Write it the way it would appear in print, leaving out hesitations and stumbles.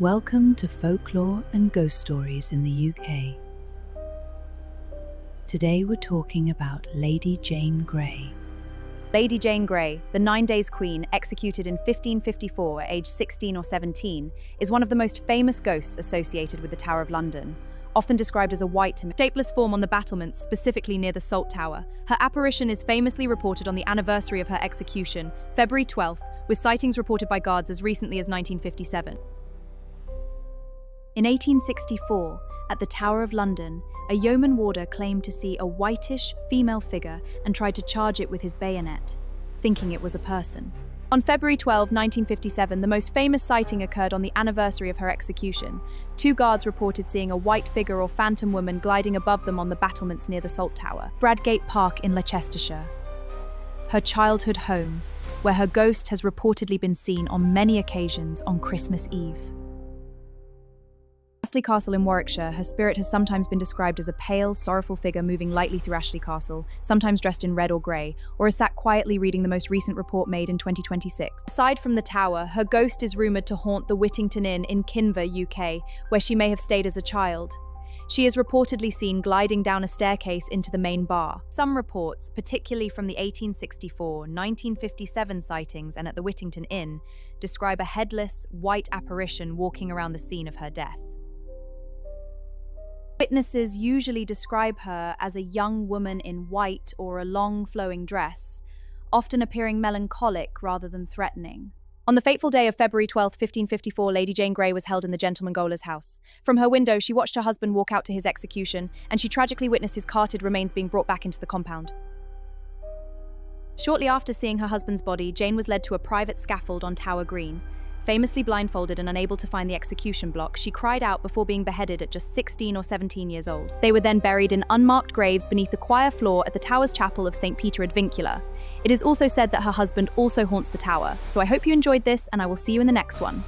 Welcome to Folklore and Ghost Stories in the UK. Today we're talking about Lady Jane Grey. Lady Jane Grey, the 9 Days Queen, executed in 1554 at age 16 or 17, is one of the most famous ghosts associated with the Tower of London. Often described as a white, shapeless form on the battlements, specifically near the Salt Tower, her apparition is famously reported on the anniversary of her execution, February 12th, with sightings reported by guards as recently as 1957. In 1864, at the Tower of London, a yeoman warder claimed to see a whitish female figure and tried to charge it with his bayonet, thinking it was a person. On February 12, 1957, the most famous sighting occurred on the anniversary of her execution. 2 guards reported seeing a white figure or phantom woman gliding above them on the battlements near the Salt Tower, Bradgate Park in Leicestershire, her childhood home, where her ghost has reportedly been seen on many occasions on Christmas Eve. Ashley Castle in Warwickshire, her spirit has sometimes been described as a pale, sorrowful figure moving lightly through Ashley Castle, sometimes dressed in red or grey, or is sat quietly reading the most recent report made in 2026. Aside from the tower, her ghost is rumoured to haunt the Whittington Inn in Kinver, UK, where she may have stayed as a child. She is reportedly seen gliding down a staircase into the main bar. Some reports, particularly from the 1864-1957 sightings and at the Whittington Inn, describe a headless, white apparition walking around the scene of her death. Witnesses usually describe her as a young woman in white or a long flowing dress, often appearing melancholic rather than threatening. On the fateful day of February 12, 1554, Lady Jane Grey was held in the gentleman gaoler's house. From her window, she watched her husband walk out to his execution, and she tragically witnessed his carted remains being brought back into the compound. Shortly after seeing her husband's body, Jane was led to a private scaffold on Tower Green. Famously blindfolded and unable to find the execution block, she cried out before being beheaded at just 16 or 17 years old. They were then buried in unmarked graves beneath the choir floor at the Tower's chapel of St. Peter ad Vincula. It is also said that her husband also haunts the tower, so I hope you enjoyed this and I will see you in the next one.